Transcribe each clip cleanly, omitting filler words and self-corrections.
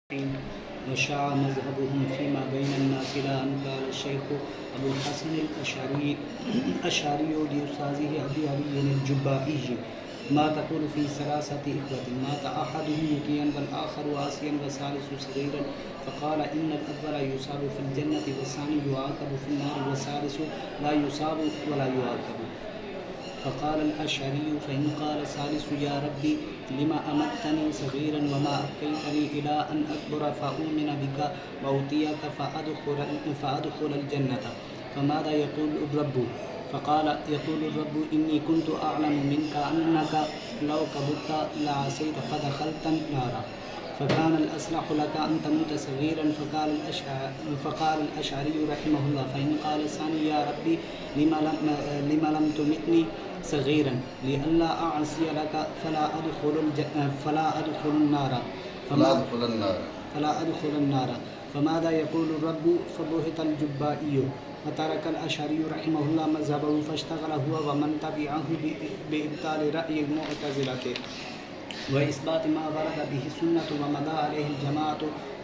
وشاع مذهبهم فيما بين الناس إلى أن قال الشيخ أبو الحسن الأشعري لأستاذه أبي علي الجبائي: ما تقول في ثلاثة إخوة مات أحدهم مكيا والآخر عاصيا والثالث صغيرا؟ فقال: إن الأول يصاب في الجنة والثاني يعاقب في النار والثالث لا يصاب ولا يعاقب. فقال الأشعري: فإن قال الثالث: يا ربي لما أمتني صغيرا وما أبقيتني إلى أن أكبر فأؤمن بك وأطيعك فأدخل الجنة، فماذا يقول الرب؟ فقال: يقول الرب: إني كنت أعلم منك أنك لو كبرت لعصيت فدخلت النار، فكان الأصلح لك أن تموت صغيرا. فقال الأشعري رحمه الله: فإن قال الثاني: يا ربي لما لم تمتني صغيرا لئلا أعصي لك فلا أدخل النار، فماذا يقول الرب؟ فبهت الجبائي وترك الأشعري رحمه الله مذهبه فاشتغل هو ومن تبعه بإبطال رأي المعتزلة وإثبات ما ورد به السنة ومضى عليه الجماعة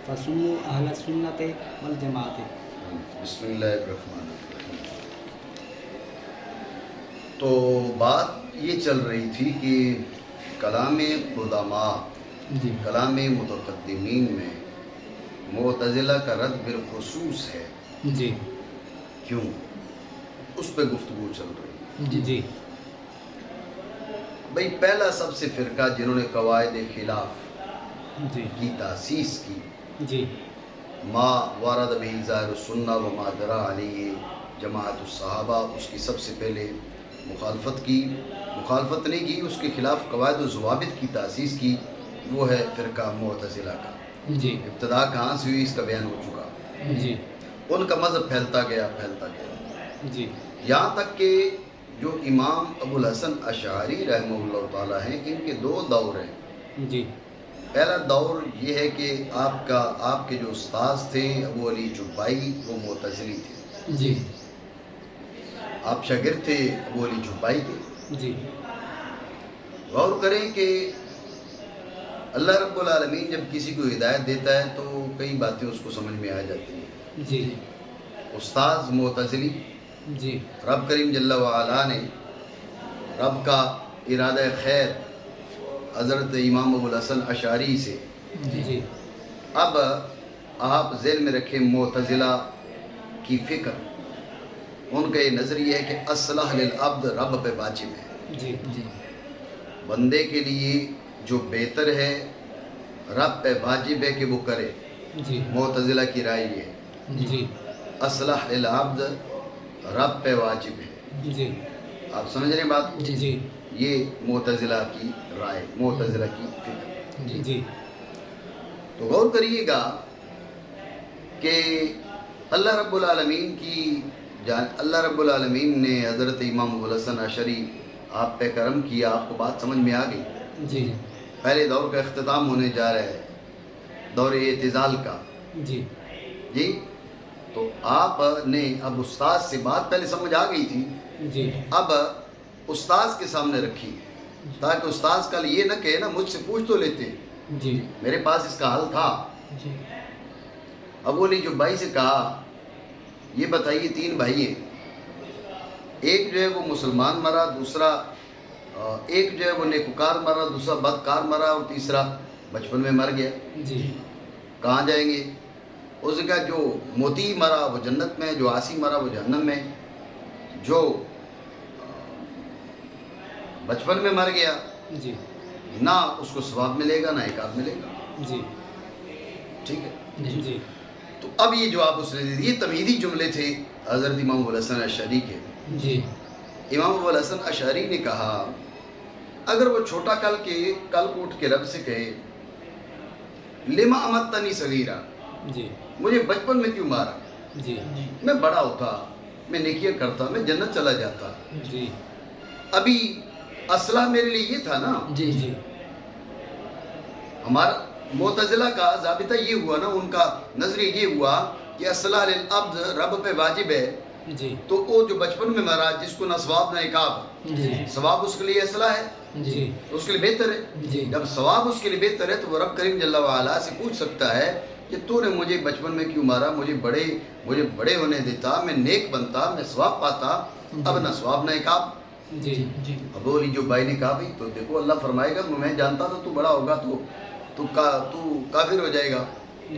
فسموا أهل السنة والجماعة. بسم اللہ الرحمن الرحیم۔ تو بات یہ چل رہی تھی کہ کلام قدماء کلام متقدمین میں معتزلہ کا رد بالخصوص ہے جی کیوں، اس پہ گفتگو چل رہی ہے۔ جی بھئی پہلا سب سے فرقہ جنہوں نے قواعد خلاف جی کی تاسیس کی، جی ما وارد بہ ظاہر السنہ و ما درا علیہ جماعت الصحابہ، اس کی سب سے پہلے مخالفت نہیں کی، اس کے خلاف قواعد و ضوابط کی تاسیس کی، وہ ہے فرقہ معتزلہ کا۔ جی ابتدا کہاں سے ہوئی اس کا بیان ہو چکا۔ جی ان کا مذہب پھیلتا گیا جی یہاں تک کہ جو امام ابو الحسن اشعری رحمہ اللہ تعالیٰ ہیں، ان کے دو دور ہیں۔ جی پہلا دور یہ ہے کہ آپ کے جو استاذ تھے ابو علی جبائی، وہ معتزلی تھے۔ جی آپ شاگرد تھے ابو علی جبائی کے۔ جی غور کریں کہ اللہ رب العالمین جب کسی کو ہدایت دیتا ہے تو کئی باتیں اس کو سمجھ میں آ جاتی ہیں۔ جی استاذ معتزلی، جی رب کریم جل وعلا نے رب کا ارادہ خیر حضرت امام ابو الحسن اشعری سے، جی اب آپ ذہن میں رکھیں معتزلہ کی فکر، ان کا یہ نظریہ ہے کہ اصلح للعبد رب پہ واجب ہے، جی جی بندے کے لیے جو بہتر ہے رب پہ واجب ہے کہ وہ کرے۔ جی معتزلہ کی رائے یہ ہے، جی اصلح للعبد رب پہ واجب ہے۔ جی آپ سمجھ رہے ہیں بات کو؟ جی جی یہ معتزلہ کی رائے، معتزلہ کی فکر۔ جی تو غور کریے گا کہ اللہ رب العالمین نے حضرت امام ابو الحسن اشعری آپ پہ کرم کیا، آپ کو بات سمجھ میں آ گئی۔ جی پہلے دور کا اختتام ہونے جا رہا ہے، دور اعتزال کا۔ جی جی تو آپ نے اب استاذ سے بات پہلے سمجھ آ گئی تھی، جی اب استاذ کے سامنے رکھی تاکہ استاذ کل یہ نہ کہے نا مجھ سے پوچھ تو لیتے، جی میرے پاس اس کا حل تھا۔ جی ابو علی جبائی سے کہا یہ بتائیے، تین بھائی ہیں، ایک جو ہے وہ مسلمان مرا، دوسرا ایک جو ہے وہ نیکوکار مرا، دوسرا بدکار مرا، اور تیسرا بچپن میں مر گیا، جی کہاں جائیں گے؟ اس نے کہا جو موتی مرا وہ جنت میں، جو عاصی مرا وہ جہنم میں، جو بچپن میں مر گیا جی نہ اس کو ثواب ملے گا نہ عقاب ملے گا۔ جی ٹھیک ہے، جی تو اب یہ جواب اس نے دے دیا۔ یہ تمہیدی جملے تھے حضرت امام ابو الحسن اشعری کے۔ جی امام ابو الحسن اشعری نے کہا اگر وہ چھوٹا کل اٹھ کے رب سے کہے لما امتنی صغیرا، جی مجھے بچپن میں کیوں مارا، جی میں بڑا ہوتا، میں نیکیاں کرتا، میں جنت چلا جاتا، جی ابھی اصلح میرے لیے یہ تھا نا۔ جی جی ہمارا معتزلہ کا ضابطہ یہ ہوا نا، ان کا نظریہ یہ ہوا کہ اصلح للعبد رب پہ واجب ہے، جی تو وہ جو بچپن میں مرا جس کو نہ ثواب نہ عقاب، جی ثواب اس کے لیے اصلح ہے، جی تو اس کے لیے بہتر ہے. جی جب ثواب اس کے لیے بہتر ہے تو وہ رب کریم جل وعلا سے پوچھ سکتا ہے کہ تو نے مجھے بچپن میں کیوں مارا, مجھے بڑے ہونے دیتا, میں نیک بنتا, میں ثواب پاتا, اب نہ ثواب نہ عقاب. جی جی ابو علی جبائی نے کہا بھائی تو دیکھو اللہ فرمائے گا میں جانتا تھا تو بڑا ہوگا تو کافر ہو جائے گا,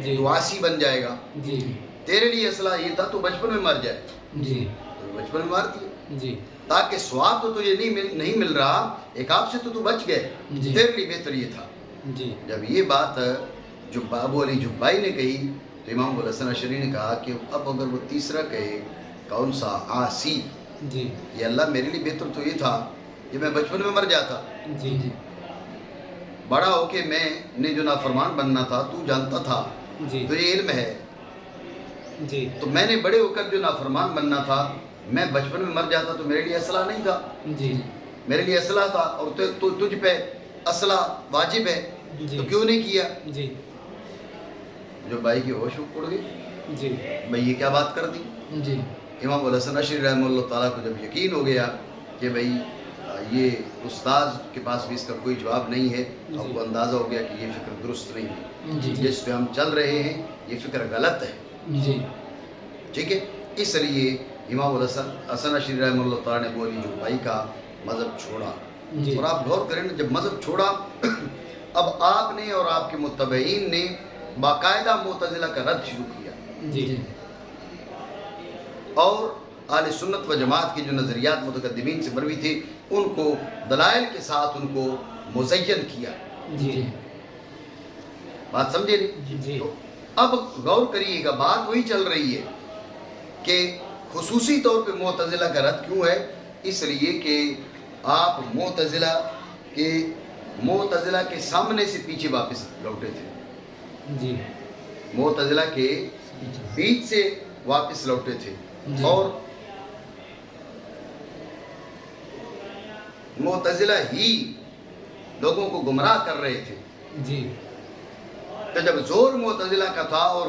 تو عاصی بن جائے گا, جی تیرے لیے اصلاح یہ تھا تو بچپن میں مر جائے, جی تو بچپن میں مار دیا جی تاکہ ثواب تو تجھے نہیں مل رہا, عقاب سے تو بچ گئے, جی تیرے لیے بہتر یہ تھا. جی جب یہ بات ابو علی جبائی نے کہی تو امام ابو الحسن اشعری نے کہا کہ اب اگر وہ تیسرا کہے کون سا عاصی, جی یہ اللہ میرے لیے بہتر تو یہ تھا کہ میں بچپن میں مر جاتا, جی بڑا ہو کے میں نے جو نافرمان بننا تھا تو جانتا تھا, جی تو یہ علم ہے, جی تو میں نے بڑے ہو کر جو نافرمان بننا تھا میں بچپن میں مر جاتا تو میرے لیے اصلاح نہیں تھا, جی میرے لیے اصلاح تھا, اور تو تجھ پہ اصلاح واجب ہے جی تو کیوں نہیں کیا. جی جو بھائی کی ہوش اڑ گئی, جی بھائی یہ کیا بات کر دی. جی امام ابو الحسن اشعری رحمہ اللہ تعالیٰ کو جب یقین ہو گیا کہ بھائی یہ استاذ کے پاس بھی اس کا کوئی جواب نہیں ہے, اب کو اندازہ ہو گیا کہ یہ فکر درست نہیں ہے, جی جس پہ ہم چل رہے ہیں یہ فکر غلط ہے. جی ٹھیک ہے, اس لیے امام الحسن اشعری رحمہ اللہ تعالیٰ نے ابو علی جبائی کا مذہب چھوڑا. جی اور آپ غور کریں جب مذہب چھوڑا اب آپ نے اور آپ کے متبعین نے باقاعدہ معتزلہ کا رد شروع کیا, جی اور اہل سنت و جماعت کے جو نظریات متقدمین سے مروی تھے ان کو دلائل کے ساتھ ان کو مزین کیا. جی بات سمجھے نہیں؟ جی تو اب غور کریے گا, بات وہی چل رہی ہے کہ خصوصی طور پہ معتزلہ کا رد کیوں ہے, اس لیے کہ آپ معتزلہ کے سامنے سے پیچھے واپس لوٹے تھے, جی معتزلہ کے بیچ سے واپس لوٹے تھے, اور معتزلہ ہی لوگوں کو گمراہ کر رہے تھے. جی تو جب زور معتزلہ کا تھا اور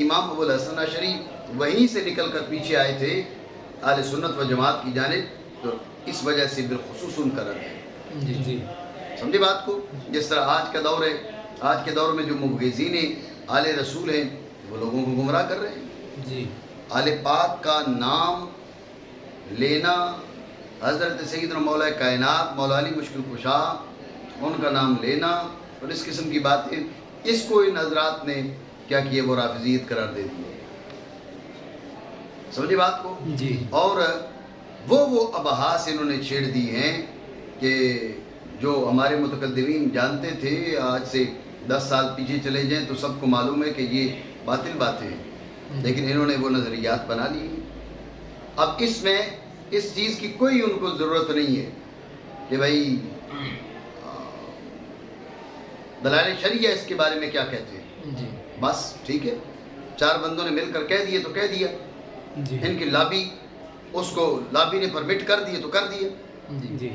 امام ابو الحسن اشعری وہیں سے نکل کر پیچھے آئے تھے اہل سنت و جماعت کی جانب, تو اس وجہ سے بالخصوص ان کا رد ہے. جی سمجھے بات کو؟ جس طرح آج کا دور ہے, آج کے دور میں جو مبغضین آل رسول ہیں وہ لوگوں کو گمراہ کر رہے ہیں. جی آل پاک کا نام لینا, حضرت سیدنا مولا کائنات مولا علی مشکل کشا ان کا نام لینا اور اس قسم کی باتیں, اس کو ان حضرات نے کیا کیا, وہ رافضیت قرار دے دی. سمجھے بات کو؟ جی اور وہ ابحاث انہوں نے چھیڑ دی ہیں کہ جو ہمارے متقدمین جانتے تھے, آج سے 10 سال پیچھے چلے جائیں تو سب کو معلوم ہے کہ یہ باطل باتیں ہیں, لیکن انہوں نے وہ نظریات بنا لی. اب اس میں اس چیز کی کوئی ان کو ضرورت نہیں ہے کہ بھائی دلائل شریعہ اس کے بارے میں کیا کہتے ہیں. جی بس ٹھیک ہے, 4 بندوں نے مل کر کہہ دیے تو کہہ دیا, ان کی لابی اس کو لابی نے پرمٹ کر دیے تو کر دیا. جی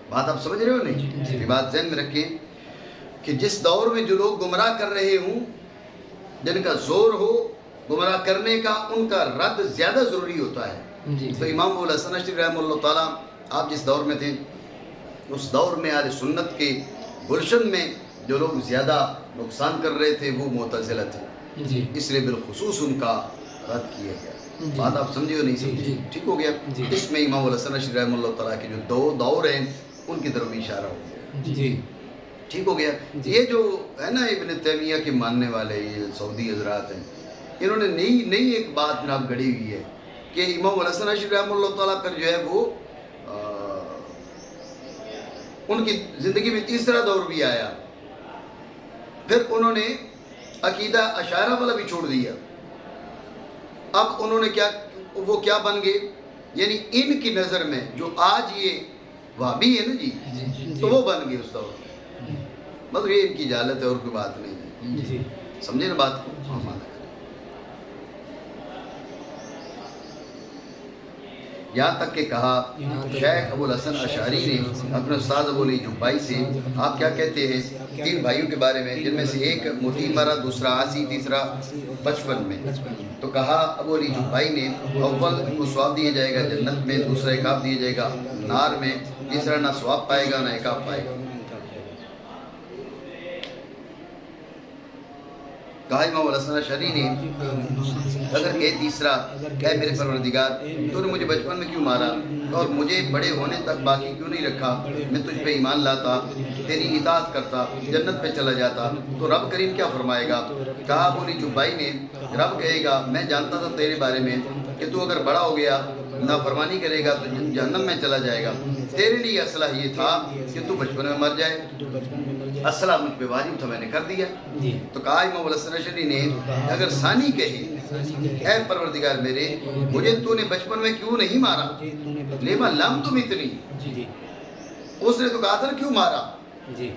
بات آپ سمجھ رہے ہو نہیں؟ یہ بات ذہن میں رکھیں کہ جس دور میں جو لوگ گمراہ کر رہے ہوں, جن کا زور ہو گمراہ کرنے کا, ان کا رد زیادہ ضروری ہوتا ہے. تو امام ابو الحسن اشعری رحمہ اللہ تعالیٰ آپ جس دور میں تھے اس دور میں اہل سنت کے گلشن میں جو لوگ زیادہ نقصان کر رہے تھے وہ معتزلہ تھے, اس لیے بالخصوص ان کا رد کیا گیا. بات آپ سمجھے ہو نہیں سمجھے؟ ٹھیک ہو گیا. اس میں امام ابو الحسن اشعری رحمہ اللہ تعالیٰ کے جو دور ہیں ان کی طرف اشارہ ہو گیا. جی ٹھیک ہو گیا. یہ جو ہے نا ابن تیمیہ کے ماننے والے یہ سعودی حضرات ہیں, انہوں نے نئی ایک بات جناب گھڑی ہوئی ہے کہ امام ابو الحسن اشعری رحمہ اللہ تعالیٰ پر جو ہے وہ ان کی زندگی میں تیسرا دور بھی آیا, پھر انہوں نے عقیدہ اشاعرہ والا بھی چھوڑ دیا. اب انہوں نے کیا بن گئے, یعنی ان کی نظر میں جو آج یہ وہابی ہے نا جی, تو وہ بن گئے اس دور میں. مطلب یہ ان کی جہالت ہے اور کوئی بات نہیں ہے. سمجھے نا بات کو؟ یہاں تک کہ کہا شیخ ابو الحسن اشعری نے اپنے استاد ابو علی جبائی سے آپ کیا کہتے ہیں تین بھائیوں کے بارے میں، جن میں سے ایک موتی مرا، دوسرا آسی، تیسرا بچپن میں. تو کہا ابو علی جبائی نے اول کو ثواب دیا جائے گا جنت میں، دوسرا عقاب دیا جائے گا نار میں، تیسرا نہ ثواب پائے گا نہ عقاب پائے گا. کہا امام الحسن اشعری نے اگر کہ تیسرا اے میرے پروردگار تو نے مجھے بچپن میں کیوں مارا اور مجھے بڑے ہونے تک باقی کیوں نہیں رکھا، میں تجھ پہ ایمان لاتا، تیری اطاعت کرتا، جنت پہ چلا جاتا، تو رب کریم کیا فرمائے گا. کہا ابو علی جبائی نے رب کہے گا میں جانتا تھا تیرے بارے میں کہ تو اگر بڑا ہو گیا نافرمانی کرے گا تو جہنم میں چلا جائے گا، تیرے لیے اصلح یہ تھا کہ تو بچپن میں مر جائے، اصلح مجھ پہ واجب تھا میں نے کر دیا. تو کہا امام الحسن اشعری نے اگر ثانی کہے اے پروردگار میرے مجھے تو نے بچپن میں کیوں نہیں مارا، لیما لم تم اتنی، اس نے تو کہا تھا کیوں مارا،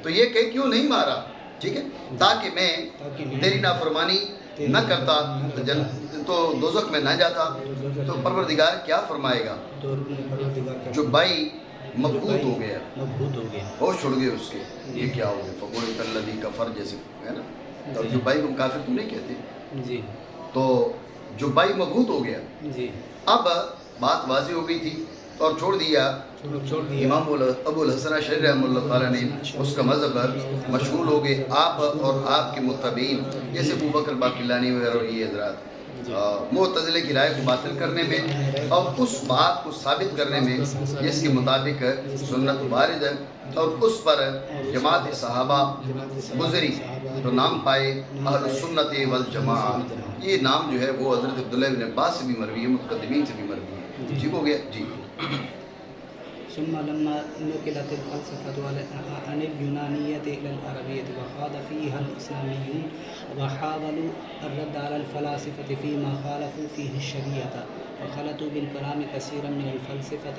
تو یہ کہ کیوں نہیں مارا، ٹھیک ہے، تاکہ میں تیری نافرمانی نہ کرتا تو دوزخ میں نہ جاتا. تو پروردگار کیا فرمائے گا. جو بھائی مبہوت ہو گیا، ہوش اڑ گئے اس کے، یہ کیا ہو گیا، فقولت الذی کفر جیسے ہے نا. تو جو بھائی کو کافر تو نہیں کہتے، تو جو بھائی مبہوت ہو گیا. اب بات واضح ہو گئی تھی اور چھوڑ دیا. امام ابو الحسن اشعری رحمہ اللہ تعالیٰ نے اس کا مذہب مشغول ہو گئے، آپ اور آپ کے متبعین جیسے ابو بکر باقلانی وغیرہ یہ حضرات معتزلے کی رائے کو باطل کرنے میں اور اس بات کو ثابت کرنے میں جس کے مطابق سنت وارد ہے اور اس پر جماعت صحابہ گزری تو نام پائے اہل السنت والجماعہ. یہ نام جو ہے وہ حضرت عبداللہ بن عباس سے بھی مروی ہے، متقدمین سے بھی مروی ہے. ٹھیک ہو گیا جی. ثم لما نقلت الفلسفة عن اليونانية إلى العربية وخاض فيها الإسلاميون وحاولوا الرد على الفلاسفة فيما خالفوا فيه الشريعة وخلطوا بالكلام كثيرا من الفلسفة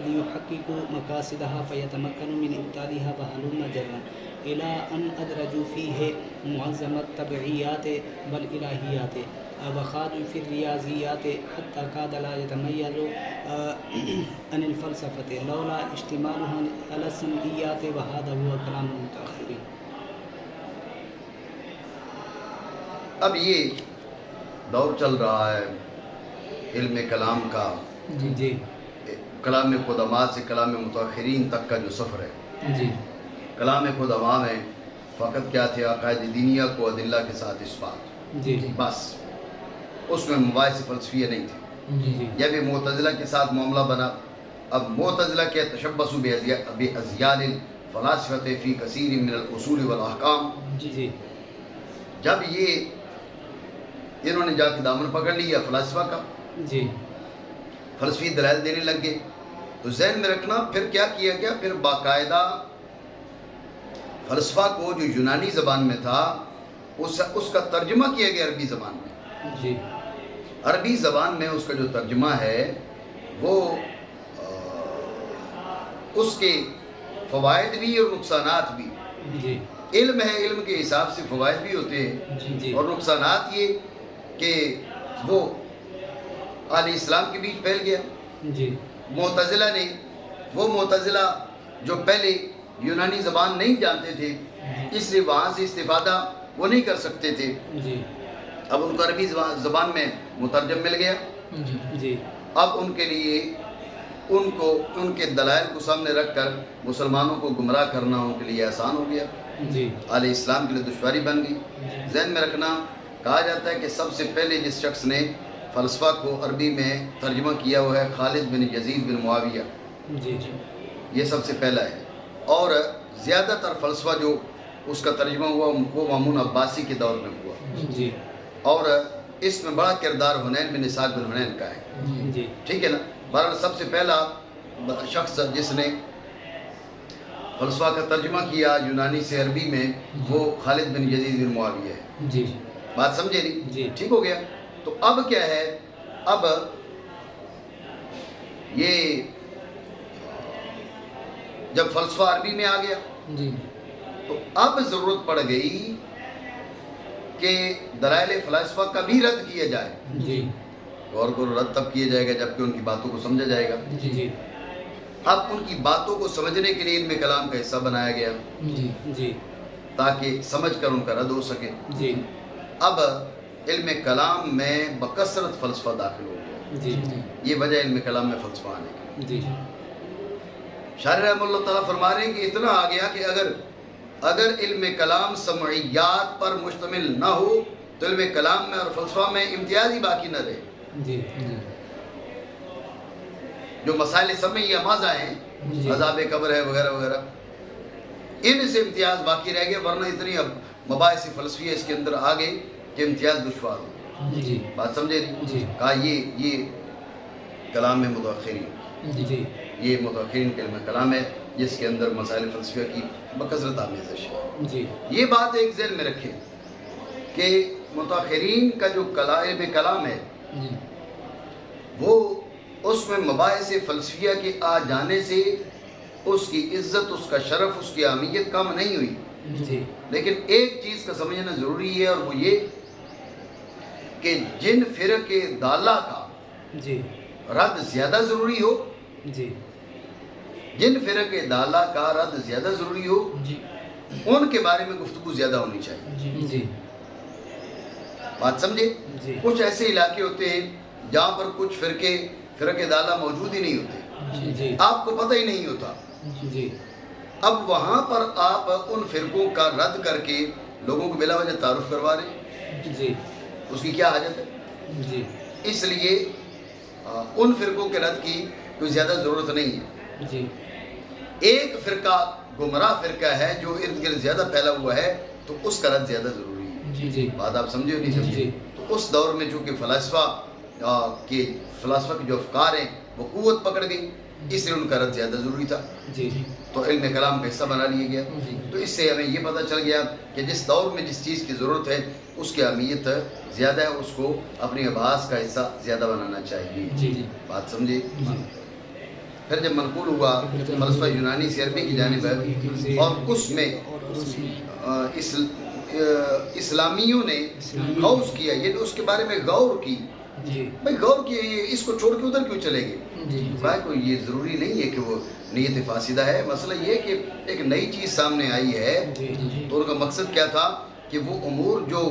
ليحققوا مقاصدها فيتمكنوا من إبطالها وهلم جرا إلى أن أدرجوا فيه معظم الطبيعيات والإلهيات وخاضوا في الرياضيات حتى كاد لا يتميز عن الفلسفة لولا اشتمالها على السمعيات وهذا هو كلام المتأخرين. اب یہ دور چل رہا ہے علم کلام کا، کلام قدماء سے کلام متأخرین تک کا جو سفر ہے. کلام قدماء میں فقط کیا تھے، عقائد دینیہ کو ادلہ کے ساتھ اثبات، بس اس میں مباحث فلسفیہ نہیں تھے. جب یہ معتزلہ کے ساتھ معاملہ بنا، اب معتزلہ کے تشبثوا بأزیال الفلاسفة فی کثیر من الاصول والاحکام، جب یہ انہوں نے جا کے دامن پکڑ لیا فلسفہ کا، فلسفی دلائل دینے لگ گئے، تو ذہن میں رکھنا پھر کیا کیا گیا، پھر باقاعدہ فلسفہ کو جو یونانی زبان میں تھا اس کا ترجمہ کیا گیا عربی زبان میں. عربی زبان میں اس کا جو ترجمہ ہے وہ اس کے فوائد بھی اور نقصانات بھی. علم ہے، علم کے حساب سے فوائد بھی ہوتے ہیں اور نقصانات یہ کہ وہ اہل اسلام کے بیچ پھیل گیا. معتزلہ نے، وہ معتزلہ جو پہلے یونانی زبان نہیں جانتے تھے اس لیے وہاں سے استفادہ وہ نہیں کر سکتے تھے، اب ان کو عربی زبان میں مترجم مل گیا. اب ان کے لیے ان کے دلائل کو سامنے رکھ کر مسلمانوں کو گمراہ کرنا ان کے لیے آسان ہو گیا، اہل اسلام کے لیے دشواری بن گئی. ذہن میں رکھنا، کہا جاتا ہے کہ سب سے پہلے جس شخص نے فلسفہ کو عربی میں ترجمہ کیا ہوا ہے خالد بن یزید بن معاویہ، یہ سب سے پہلا ہے. اور زیادہ تر فلسفہ جو اس کا ترجمہ ہوا وہ مامون عباسی کے دور میں ہوا، اور اس میں بڑا کردار حنین بن اسحاق بن حنین کا ہے. ٹھیک ہے نا. بہرحال سب سے پہلا شخص جس نے فلسفہ کا ترجمہ کیا یونانی سے عربی میں وہ خالد بن یزید بن معاویہ ہے. بات سمجھے نہیں؟ ٹھیک ہو گیا. تو اب کیا ہے، اب یہ جب فلسفہ عربی میں آ گیا تو اب ضرورت پڑ گئی کہ دلائل فلسفہ کا بھی رد کیا جائے. غور کرو، رد تب کیا جائے گا جبکہ ان کی باتوں کو سمجھا جائے گا۔ جی اب ان کی باتوں کو سمجھنے کے لیے علم کلام کا حصہ بنایا گیا جی جی تاکہ سمجھ کر ان کا رد ہو سکے۔ جی اب علم کلام میں بکثرت فلسفہ داخل ہو گیا، جی یہ وجہ علم کلام میں فلسفہ آنے کی۔ جی شاعر رحمہ اللہ تعالیٰ فرما رہے ہیں کہ اتنا آ گیا کہ اگر علم کلام سمعیات پر مشتمل نہ ہو تو علم کلام میں اور فلسفہ میں امتیاز ہی باقی نہ رہے۔ جی جو مسائل سمعیہ ماذا ہیں، جی عذاب قبر ہے وغیرہ وغیرہ، ان سے امتیاز باقی رہ گیا، ورنہ اتنی اب مباحث فلسفیہ اس کے اندر آ گئی کہ امتیاز دشوار ہو گیا۔ جی بات سمجھے نہیں؟ جی کہا یہ کلام ہے متاخرین، جی یہ متاخرین کا علم کلام ہے جس کے اندر مسائل فلسفیہ کی بکثرت آمیزش ہے۔ جی یہ بات ایک ذہن میں رکھیں کہ متاخرین کا جو علم کلام ہے جی وہ اس میں مباحث فلسفیہ کے آ جانے سے اس کی عزت، اس کا شرف، اس کی اہمیت کم نہیں ہوئی، جی لیکن ایک چیز کا سمجھنا ضروری ہے اور وہ یہ کہ جن فرق ضالہ کا جی رد زیادہ ضروری ہو، جی جن فرق ضالہ کا رد زیادہ ضروری ہو جی ان کے بارے میں گفتگو زیادہ ہونی چاہیے۔ جی جی بات سمجھے؟ جی کچھ ایسے علاقے ہوتے ہیں جہاں پر کچھ فرق ضالہ موجود ہی نہیں ہوتے، جی آپ کو پتہ ہی نہیں ہوتا۔ جی اب وہاں پر آپ ان فرقوں کا رد کر کے لوگوں کو بلا وجہ تعارف کروا رہے ہیں، جی اس کی کیا حاجت ہے؟ جی اس لیے ان فرقوں کے رد کی کوئی زیادہ ضرورت نہیں ہے۔ جی ایک فرقہ گمراہ فرقہ ہے جو ارد گرد زیادہ پھیلا ہوا ہے تو اس کا رد زیادہ ضروری ہے۔ جی جی بات آپ سمجھے ہو نہیں سمجھے؟ جی تو اس دور میں چونکہ فلاسفہ کے جو افکار ہیں وہ قوت پکڑ گئی، اس لیے ان کا رد زیادہ ضروری تھا، جی تو علم کلام کا حصہ بنا لیا گیا۔ جی تو اس سے ہمیں یہ پتہ چل گیا کہ جس دور میں جس چیز کی ضرورت ہے اس کی اہمیت زیادہ ہے، اس کو اپنی ابحاث کا حصہ زیادہ بنانا چاہیے۔ جی جی بات سمجھے؟ جی پھر جب منقول ہوا فلسفہ یونانی سے عربی کی جانب ہے اور اس میں اسلامیوں نے غوث کیا، یعنی اس کے بارے میں غور کی، جی بھائی غور کیے اس کو چھوڑ کے ادھر کیوں چلے گئے؟ جی بھائی کوئی یہ ضروری نہیں ہے کہ وہ نیت فاسدہ ہے، مسئلہ یہ ہے کہ ایک نئی چیز سامنے آئی ہے جی تو ان کا مقصد کیا تھا کہ وہ امور جو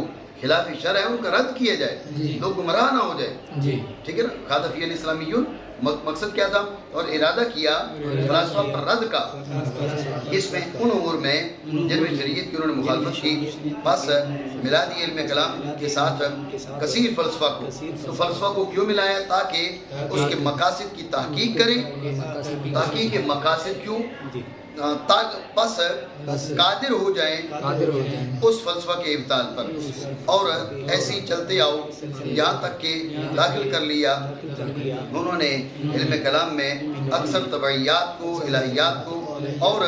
خلاف شرع ہے ان کا رد کیا جائے، جی لوگ گمراہ نہ ہو جائے، جی ٹھیک ہے نا؟ خاطہ فی الاسلامیون، مقصد کیا تھا اور ارادہ کیا فلاسفہ پر رد کا، اس میں ان امور میں جن میں شریعت کی انہوں نے مخالفت کی، بس ملا دی علم کلام کے ساتھ کثیر فلسفہ کو۔ تو فلسفہ کو کیوں ملایا؟ تاکہ اس کے مقاصد کی تحقیق کریں، تحقیق کے مقاصد کیوں؟ بس قادر ہو جائیں اس فلسفہ کے ابطال پر، اور ایسی چلتے آؤ یہاں تک کہ داخل کر لیا انہوں نے علم کلام میں اکثر طبعیات کو، الہیات کو، اور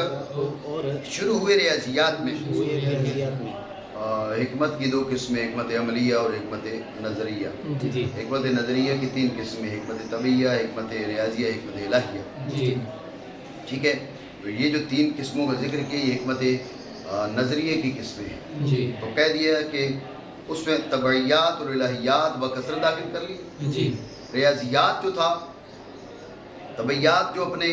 شروع ہوئے ریاضیات میں۔ حکمت کی دو قسمیں، حکمت عملیہ اور حکمت نظریہ۔ حکمت نظریہ کی تین قسمیں، حکمت طبعیہ، حکمت ریاضیہ، حکمت الہیہ، ٹھیک ہے؟ تو یہ جو تین قسموں کا ذکر کیا یہ حکمت نظریے کی قسمیں ہیں، تو کہہ دیا کہ اس میں طبعیات اور الہیات بکثرت داخل کر لی۔ ریاضیات جو تھا، طبعیات جو اپنے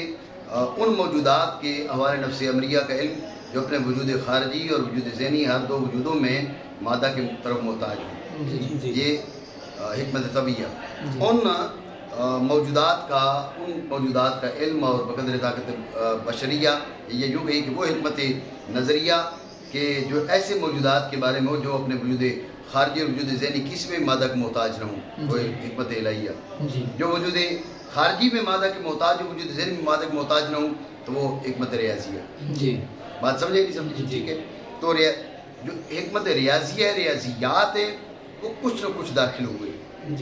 ان موجودات کے حوالے نفس امریہ کا علم جو اپنے وجود خارجی اور وجود ذہنی ہر دو وجودوں میں مادہ کے طرف محتاج ہوں، یہ حکمت طبعیہ۔ ان موجودات کا علم اور بقدر طاقت بشریہ، یہ یوں کہی کہ وہ حکمت نظریہ کہ جو ایسے موجودات کے بارے میں ہو جو اپنے وجود خارجی اور وجود ذہنی کسی میں مادہ کے محتاج نہ ہوں، وہ حکمت الہیہ۔ جو وجود خارجی میں مادہ کے محتاج ہو، وجود ذہنی میں مادہ کے محتاج نہ ہوں، تو وہ حکمت ریاضیہ۔ بات سمجھے نہیں سمجھے؟ ٹھیک ہے؟ تو جو حکمت ریاضیہ ہے، ریاضیات ہے، وہ کچھ نہ کچھ داخل ہوئے،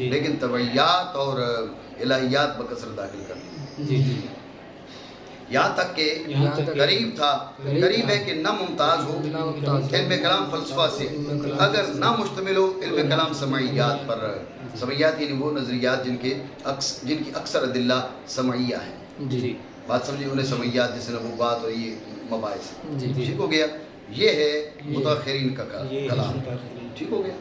لیکن طبعیات اور الہیات بکثرت داخل کر دی، یہاں تک کہ قریب تھا، قریب ہے کہ نہ ممتاز ہو علم کلام فلسفہ سے اگر نہ مشتمل ہو علم کلام سمعیات پر۔ سمعیات یعنی وہ نظریات جن کی اکثر ادلہ سمعیہ ہیں۔ بات سمجھے؟ انہیں سمعیات جیسے نبوات اور یہ مباحث، ٹھیک ہو گیا؟ یہ ہے متاخرین کا کلام، ٹھیک ہو گیا؟